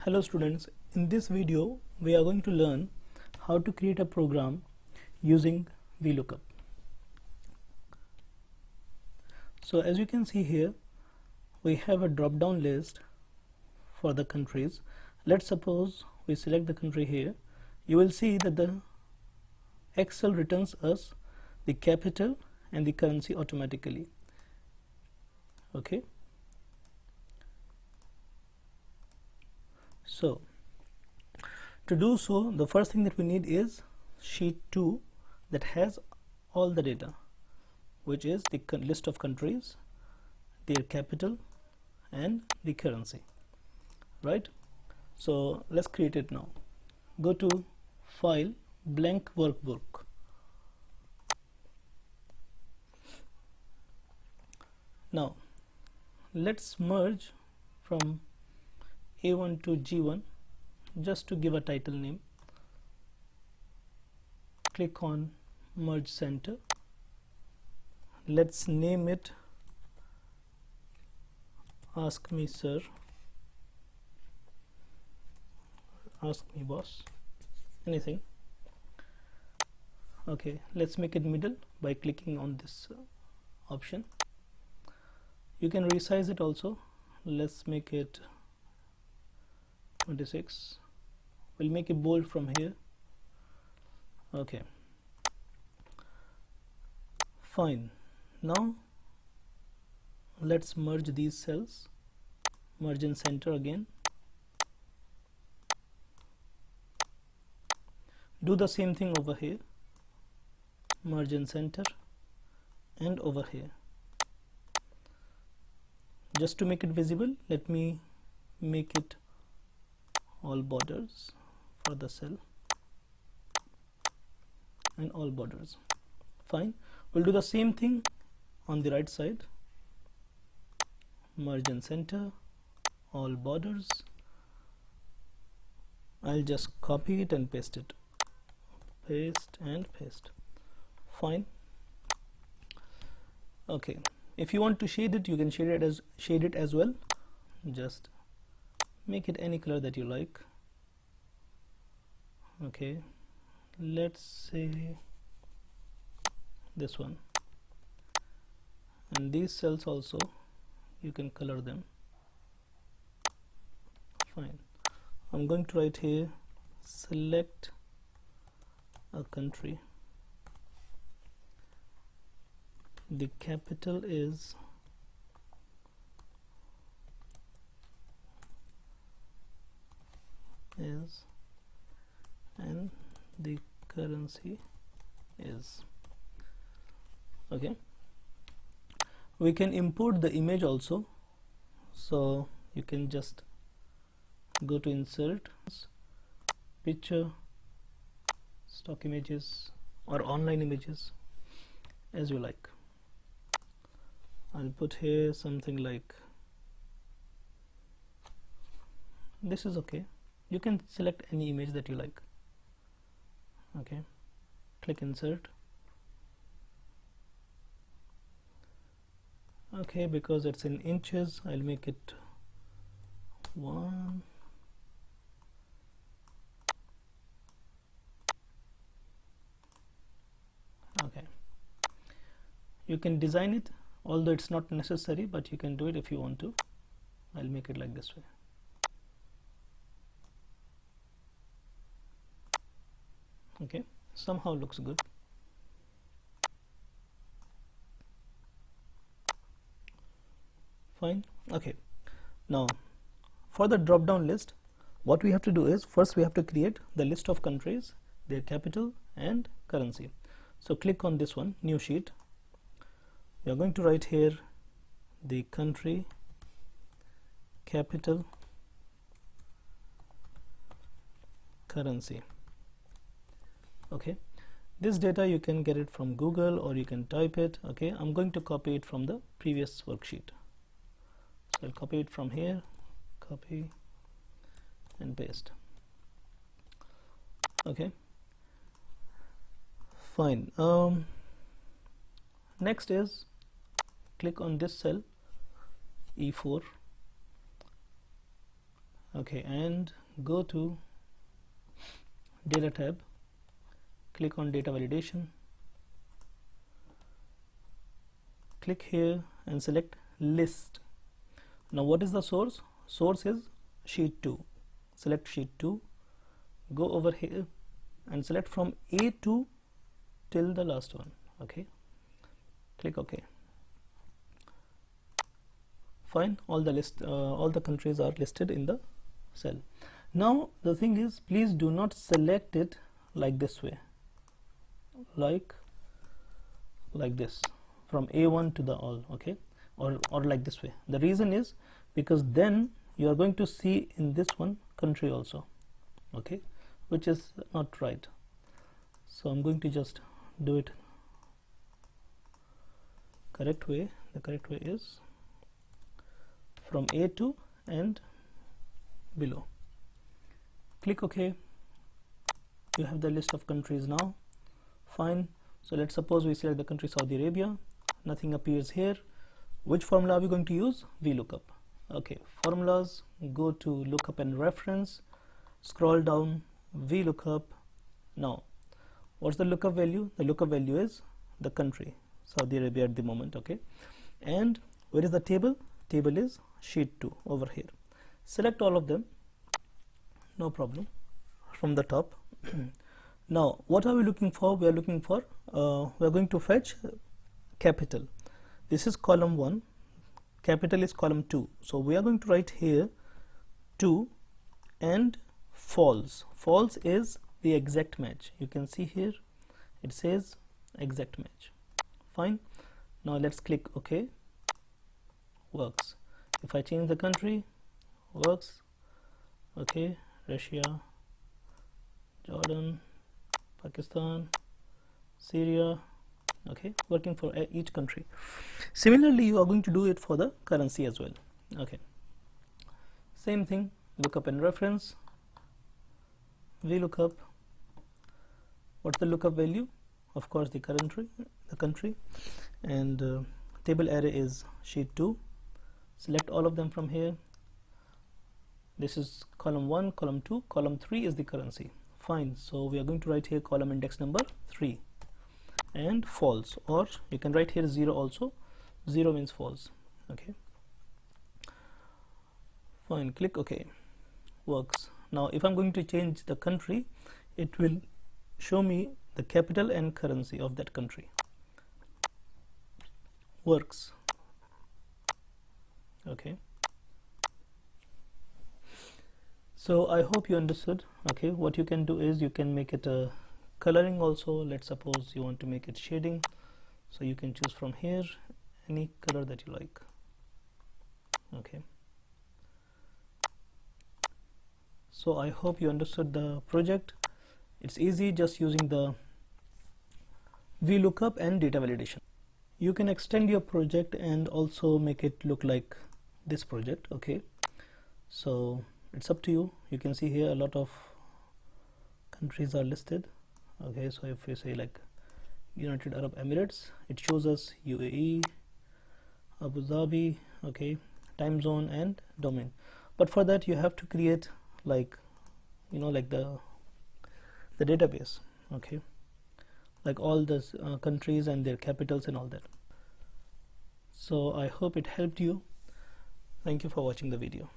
Hello students, in this video we are going to learn how to create a program using VLOOKUP. So as you can see here, we have a drop down list for the countries. Let's suppose we select the country here. You will see that the Excel returns us the capital and the currency automatically. Okay. So to do so, the first thing that we need is sheet 2 that has all the data, which is the list of countries, their capital and the currency, right? So let's create it now. Go to File, Blank Workbook. Now let's merge from A1 to G1 just to give a title name. Click on Merge Center. Let's name it Ask Me Sir, Ask Me Boss, anything. Okay, let's make it middle by clicking on this option. You can resize it also. Let's make it 26. We'll make it bold from here. Okay, fine. Now let's merge these cells. Merge in center again. Do the same thing over here. Merge in center and over here. Just to make it visible, let me make it all borders for the cell and all borders. Fine. We'll do the same thing on the right side. Merge in center, all borders. I'll just copy it and paste it. Paste and paste. Fine. Okay. If you want to shade it, you can shade it as well. Just make it any color that you like. Okay, let's say this one, and these cells also you can color them. Fine. I'm going to write here, select a country. The capital is and the currency is. Okay, we can import the image also, so you can just go to insert, picture, stock images or online images, as you like. I'll put here something like this is okay. You can select any image that you like. Okay, click insert. Okay, because it's in inches, I'll make it 1. Okay, you can design it, although it's not necessary, but you can do it if you want to. I'll make it like this way. Okay, somehow looks good. Fine. Okay, now for the drop down list, what we have to do is, first we have to create the list of countries, their capital and currency. So click on this one, new sheet. We are going to write here the country, capital, currency. Okay, this data you can get it from Google or you can type it. Okay, I'm going to copy it from the previous worksheet. So I'll copy it from here, copy and paste. Okay, fine. Next is click on this cell E4 Okay, and go to data tab, click on data validation, click here and select list. Now what is the source? Source is sheet 2. Select sheet 2, go over here and select from A2 till the last one. Okay, click OK. Fine, all the countries are listed in the cell. Now the thing is, please do not select it like this way, like this, from A1 to the all. Okay, or like this way. The reason is because then you are going to see in this one country also, okay, which is not right. So I'm going to just do it correct way. The correct way is from A2 and below. Click OK. You have the list of countries now. Fine. So let's suppose we select the country Saudi Arabia. Nothing appears here. Which formula are we going to use? VLOOKUP. Okay, formulas, go to lookup and reference, scroll down, VLOOKUP. Now what's the lookup value? The lookup value is the country Saudi Arabia at the moment. Okay, and where is the table? Table is sheet 2 over here. Select all of them, no problem, from the top. Now what are we looking for? We are looking for we are going to fetch capital. This is column 1, capital is column 2, so we are going to write here 2 and false. False is the exact match. You can see here it says exact match. Fine. Now let's click OK. Works. If I change the country, works. Okay, Russia, Jordan, Pakistan, Syria. Okay, working for each country. Similarly, you are going to do it for the currency as well. Okay, same thing, lookup and reference, VLOOKUP. What's the lookup value? Of course the country, and table array is sheet 2. Select all of them from here. This is column 1, column 2, column 3 is the currency. Fine, so we are going to write here column index number 3 and false, or you can write here 0 also. 0 means false. Okay, fine, click OK. Works. Now if I'm going to change the country, it will show me the capital and currency of that country. Works. Okay, so I hope you understood. Okay, what you can do is you can make it a coloring also. Let's suppose you want to make it shading, so you can choose from here any color that you like. Okay, so I hope you understood the project. It's easy, just using the VLOOKUP and data validation. You can extend your project and also make it look like this project. Okay, so it's up to you. You can see here a lot of countries are listed. Okay, so if we say like United Arab Emirates, it shows us UAE, Abu Dhabi. Okay, time zone and domain, but for that you have to create like, you know, like the database. Okay, like all these countries and their capitals and all that. So I hope it helped you. Thank you for watching the video.